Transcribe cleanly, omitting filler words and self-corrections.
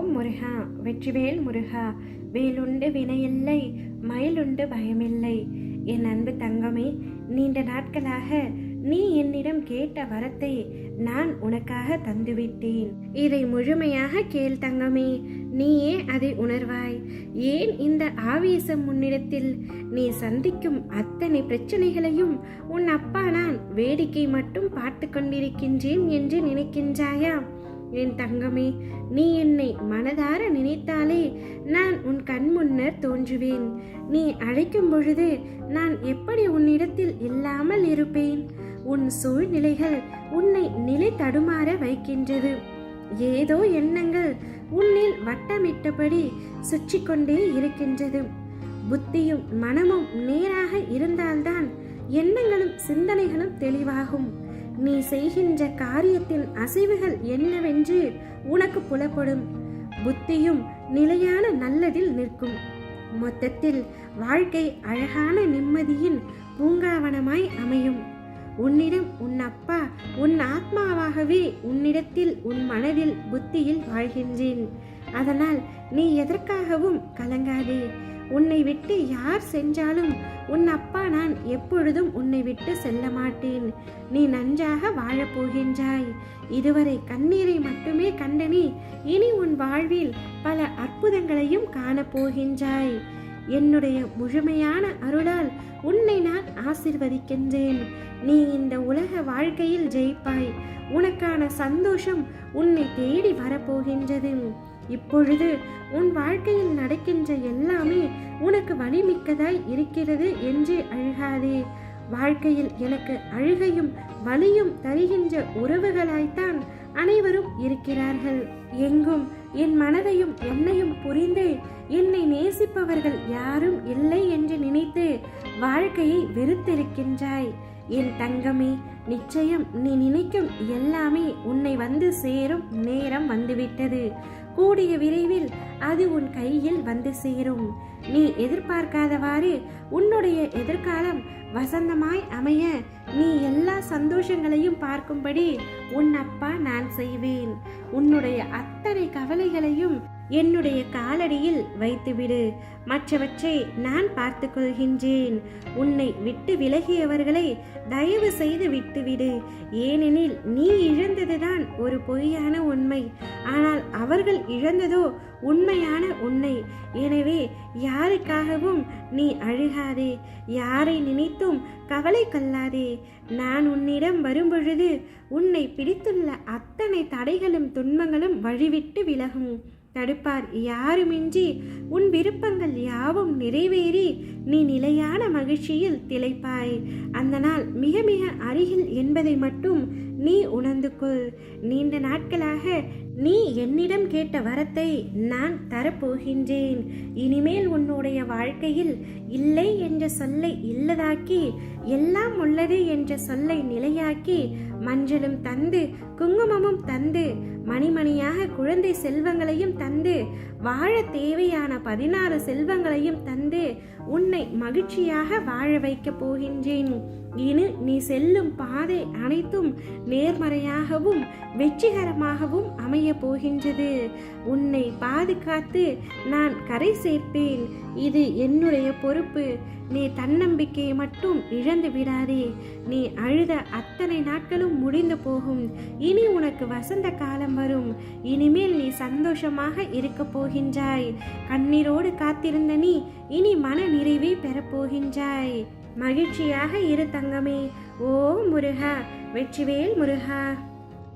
ஓம் முருகா, வெற்றிவேல் முருகா. வேலுண்டு வினையில்லை, மயிலுண்டு பயமில்லை. என் அன்பு தங்கமே, நீண்ட நாட்களாக நீ என்னிடம் கேட்ட வரத்தை நான் உனக்காக தந்துவிட்டேன். இதை முழுமையாக கேள் தங்கமே, நீயே அதை உணர்வாய். ஏன் இந்த ஆவேசம் உன்னிடத்தில்? நீ சந்திக்கும் அத்தனை பிரச்சனைகளையும் உன் அப்பா நான் வேடிக்கை மட்டும் பார்த்து கொண்டிருக்கின்றேன் என்று நினைக்கின்றாயா? என் தங்கமே, நீ என்னை மனதார நினைத்தாலே நான் உன் கண் முன்னர் தோன்றுவேன். நீ அழைக்கும் பொழுது நான் எப்படி உன்னிடத்தில் இல்லாமல் இருப்பேன்? உன் சூழ்நிலைகள் உன்னை நிலை தடுமாற வைக்கின்றது. ஏதோ எண்ணங்கள் உன்னில் வட்டமிட்டபடி சுற்றி கொண்டே இருக்கின்றது. புத்தியும் மனமும் நேராக இருந்தால்தான் எண்ணங்களும் சிந்தனைகளும் தெளிவாகும். நீ செய்கின்ற காரியத்தின் அசைவுகள் என்னவென்று உனக்கு புலப்படும். புத்தியும் நிலையான நல்லதில் நிற்கும். மொத்தத்தில் வாழ்க்கை அழகான நிம்மதியின் பூங்காவனமாய் அமையும். உன்னிடம் உன் அப்பா உன் ஆத்மாவாகவே உன்னிடத்தில் உன் மனதில் புத்தியில் வாழ்கின்றேன். அதனால் நீ எதற்காகவும் கலங்காதே. உன்னை விட்டு யார் சென்றாலும் உன் அப்பா நான் எப்பொழுதும் உன்னை விட்டு செல்ல மாட்டேன். நீ நன்றாக வாழப்போகின்றாய். இதுவரை கண்ணீரை மட்டுமே கண்ட நீ இனி உன் வாழ்வில் பல அற்புதங்களையும் காணப்போகின்றாய். என்னுடைய முழுமையான அருளால் உன்னை நான் ஆசிர்வதிக்கின்றேன். நீ இந்த உலக வாழ்க்கையில் ஜெயிப்பாய். உனக்கான சந்தோஷம் உன்னை தேடி வரப்போகின்றது. இப்பொழுது உன் வாழ்க்கையில் நடக்கின்ற எல்லாமே உனக்கு வலிமிக்கதாய் இருக்கிறது என்று அழுகாதே. வாழ்க்கையில் எனக்கு அழுகையும் வலியும் தருகின்ற உறவுகளாய்த்தான் அனைவரும் இருக்கிறார்கள். எங்கும் என் மனதையும் என்னையும் புரிந்து என்னை நேசிப்பவர்கள் யாரும் இல்லை என்று நினைத்து வாழ்க்கையை வெறுத்திருக்கின்றாய். என் தங்கமே, நிச்சயம் நீ நினைக்கும் எல்லாமே உன்னை வந்து சேரும் நேரம் வந்துவிட்டது. கூடிய விரைவில் அது உன் கையில் வந்து சேரும். நீ எதிர்பார்க்காதவாறு உன்னுடைய எதிர்காலம் வசந்தமாய் அமைய நீ எல்லா சந்தோஷங்களையும் பார்க்கும்படி உன் அப்பா நான் செய்வேன். உன்னுடைய அத்தனை கவலைகளையும் என்னுடைய காலடியில் வைத்துவிடு. மற்றவற்றை நான் பார்த்து கொள்கின்றேன். உன்னை விட்டு விலகியவர்களை தயவு செய்து விட்டுவிடு. ஏனெனில் நீ இழந்ததுதான் ஒரு பொய்யான உண்மை, ஆனால் அவர்கள் இழந்ததோ உண்மையான உன்னை. எனவே யாருக்காகவும் நீ அழுகாதே, யாரை நினைத்தும் கவலை கொள்ளாதே. நான் உன்னிடம் வரும்பொழுது உன்னை பிடித்துள்ள அத்தனை தடைகளும் துன்பங்களும் வழிவிட்டு விலகும். தடுப்பார் யாருமின்றி உன் விருப்பங்கள் யாவும் நிறைவேறி நீ நிலையான மகிழ்ச்சியில் திளைப்பாய். அந்த நாள் மிக மிக அருகில் என்பதை மட்டும் நீ உணர்ந்து கொள். நீண்ட நாட்களாக நீ என்னிடம் கேட்ட வரத்தை நான் தரப்போகின்றேன். இனிமேல் உன்னுடைய வாழ்க்கையில் இல்லை என்ற சொல்லை இல்லதாக்கி, எல்லாம் உள்ளது என்ற சொல்லை நிலையாக்கி, மஞ்சளும் தந்து குங்குமமும் தந்து மணிமணியாக குழந்தை செல்வங்களையும் தந்து வாழ தேவையான 16 செல்வங்களையும் தந்து உன்னை மகிழ்ச்சியாக வாழ வைக்க போகின்றேன். இனி நீ செல்லும் பாதை அனைத்தும் நேர்மறையாகவும் வெற்றிகரமாகவும் அமைய போகின்றது. உன்னை பாதுகாத்து நான் கரை சேர்ப்பேன். இது என்னுடைய பொறுப்பு. நீ தன்னம்பிக்கையை மட்டும் இழந்து விடாதே. நீ அழுத அத்தனை நாட்களும் முடிந்து போகும். இனி உனக்கு வசந்த காலம் வரும். இனிமேல் நீ சந்தோஷமாக இருக்க போகின்றாய். கண்ணீரோடு காத்திருந்த நீ இனி மன நிறைவை பெறப்போகின்றாய். மகிழ்ச்சியாக இரு தங்கமே. ஓ முருகா, வெற்றிவேல் முருகா.